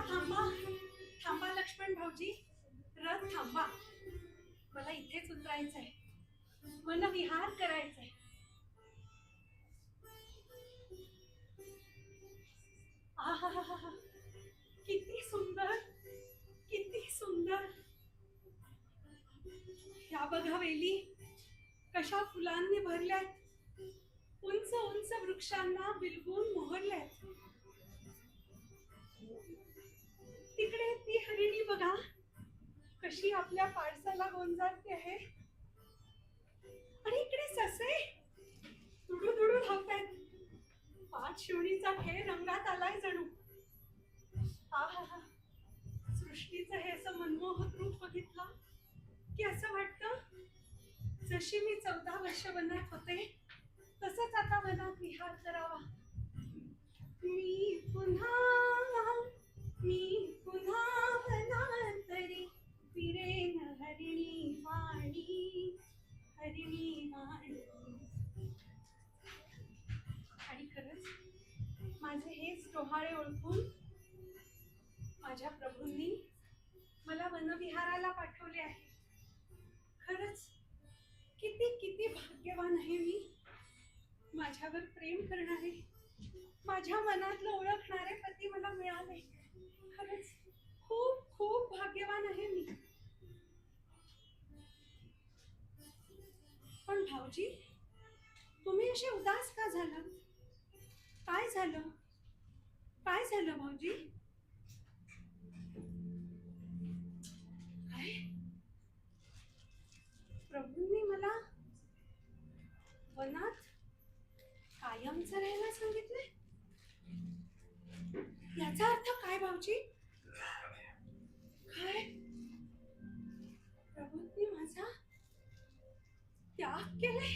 थांबा थांबा लक्ष्मण भाऊजी, रथ थांबा. मला इथेच उतरायचंय, मला विहार करायचंय. आहा, किती सुंदर, किती सुंदर. या बघा वेली कशा फुलांनी भरल्यात, उंच उंच वृक्षांना बिलगून मोहरल्यात. तिकडे ती हरिणी बघा कशी आपल्या पाडसाला गोंजारते आहे. आणि इकडे ससे दुडू दुडू धावतायत. पाठ शिवणीचा खेळ रंगात आलाय जणू. आहा, सृष्टीचं हे असं मनमोहक रूप बघितलं की असं वाटतं जशी मी 14 वर्ष वनात होते तसंच आता वनात विहार करावा. मी पुन्हा वनांतरी फिरेन हरिणी वाणी, हरिणी वाणी. आणि खरंच माझे हेच डोहाळे ओळखून माझ्या प्रभूंनी मला वनविहाराला पाठवले आहे. खरंच किती किती भाग्यवान आहे मी. माझ्यावर प्रेम करणारे, माझ्या मनातलं ओळखणारे पती मला मिळाले. खरंच खूप खूप भाग्यवान आहे मी. पण भाऊजी, तुम्ही असे उदास का झालात? काय झालं, काय झालं भाऊजी? काय प्रभूंनी मला वनात कायमचं राहायला सांगितलंय? याचा अर्थ काय भाऊजी? काय प्रभूंनी माझा त्याग केलाय?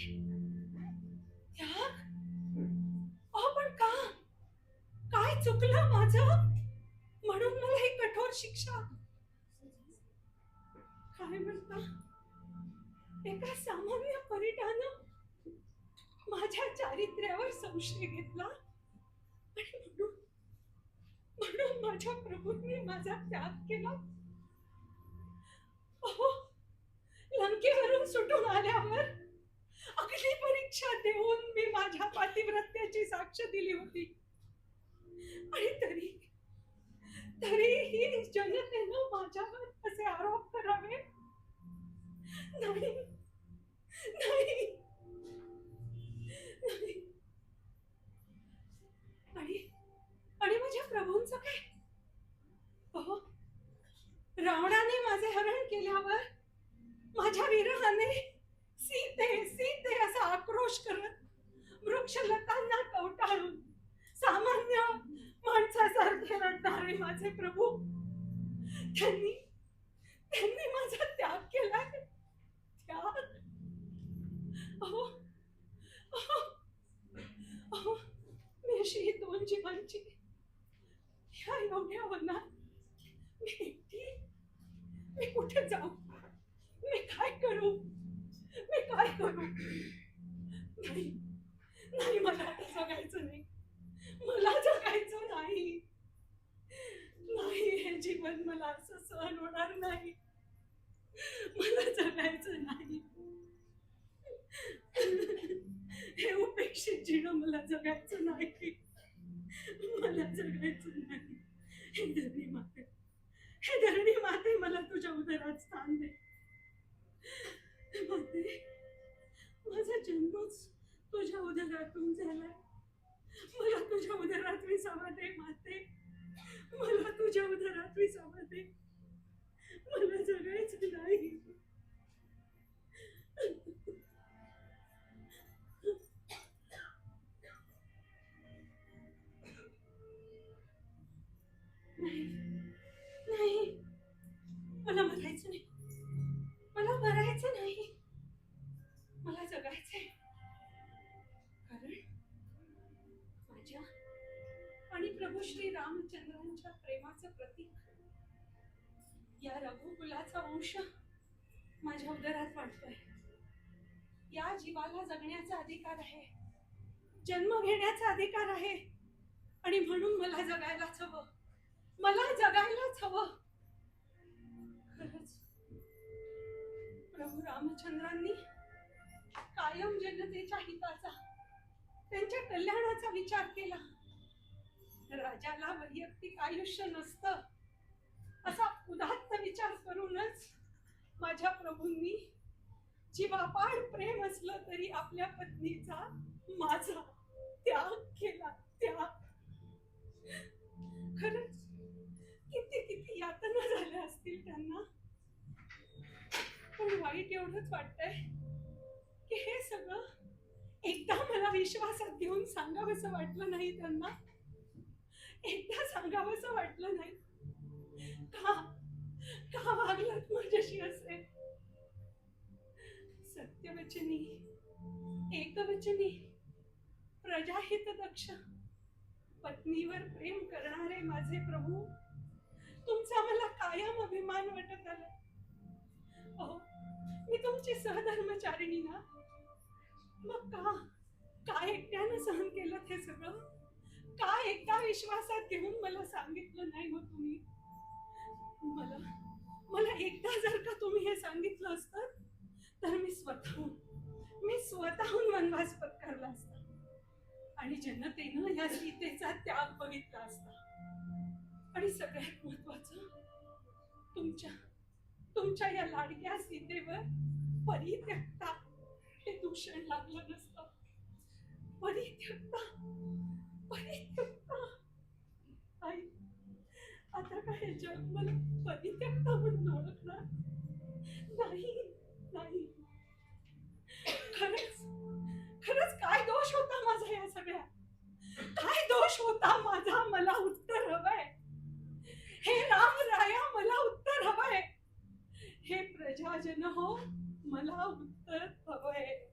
त्याग? अहो पण का? काय चुकलं माझं म्हणून मला ही कठोर शिक्षा? काय म्हणता, एका सामान्य परिटानं माझ्या चारित्र्यावर संशय घेतला आणि म्हणून माझ्या प्रभूंनी माझा त्याग केला. अहो, लंकेवरून सुटून आल्यावर अगदी परीक्षा देऊन मी माझ्या पातिव्रत्याची साक्ष दिली होती. आणि तरीही जनतेनं माझ्यावर असे आरोप करावे? नाही नाही नाही. आणि माझ्या प्रभूंचं काय? अहो, रावणाने माझे हरण केल्यावर माझ्या विरहाने सीते सीते असा आक्रोश करत वृक्षलतांना कवटाळून सामान्य माणसासारखे रडणारे माझे प्रभू, त्यांनी माझा त्याग केलाय. त्याग? अहो अहो अहो, मी अशी ही 2 जीवांची ह्या एवढ्या वनात मी एकटी, मी कुठे जाऊ, मी काय करू, मी काय करू? नाही नाही, मला आता जगायचं नाही, मला जगायचं नाही. नाही, हे जीवन मला असं सहन होणार नाही. मला जगायचं नाही. हे उपेक्षित जीवन मला जगायचं नाही. मला जगायचं नाही. हे धरणी माते, हे धरणी माते, मला तुझ्या उदरात स्थान दे. माते, माझा जन्मच तुझ्या उदरातून झालाय. मला तुझ्या उदरात विसावा दे माते, मला तुझ्या उदरात विसावा दे. मला जगायचं नाही. नाही नाही, मला मरायचं नाही, मला मरायचं नाही, मला जगायचंय. कारण माझ्या आणि प्रभू श्री रामचंद्रांच्या प्रेमाचं प्रतीक या रघुकुलाचा वंश माझ्या उदरात वाढतोय. या जीवाला जगण्याचा अधिकार आहे, जन्म घेण्याचा अधिकार आहे. आणि म्हणून मला जगायलाच हवं, मला जगायलाच हवं. खरंच प्रभू रामचंद्रांनी कायम जनतेच्या हिताचा, त्यांच्या कल्याणाचा विचार केला. राजाला वैयक्तिक आयुष्य नसतं असा उदात्त विचार करूनच माझ्या प्रभूंनी जीवापाड प्रेम असलं तरी आपल्या पत्नीचा, माझा त्याग केला. त्याग. खरंच किती किती यातना झाल्या असतील त्यांना. पण वाईट एवढंच वाटतंय की हे सगळं एकदा मला विश्वासात घेऊन सांगावंसं वाटलं नाही त्यांना. एकदा सांगावंसं वाटलं नाही. का का वागलात माझ्याशी असे? सत्यवचनी, एकवचनी, प्रजाहित दक्ष, पत्नीवर प्रेम करणारे माझे प्रभू, तुमचा मला कायम अभिमान वाटत आला. अहो, मी तुमची सहधर्मचारिणी ना. मग का एकट्यानं सहन केलं हे सगळं? का एकदा विश्वासात घेऊन मला सांगितलं नाही हो तुम्ही? मला एकदा जर का तुम्ही हे सांगितलं असतं तर मी स्वतःहून वनवास पत्करला असता आणि जनतेनं या सीतेचा त्याग बघितला असता. आणि सगळ्यात महत्वाचं, तुमच्या या लाडक्या सीतेवर परित्यक्ता हे दूषण लागलं नसतं. परित्यक्ता. आई, आता काय जग मला परित्यक्ता म्हणून ओळखणार नाही. नाही. खरंच काय दोष होता माझा या सगळ्या? काय दोष होता माझा? मला उत्तर हवंय. हे राम राया, मला उत्तर हवंय. हे प्रजाजन हो, मला उत्तर हवंय.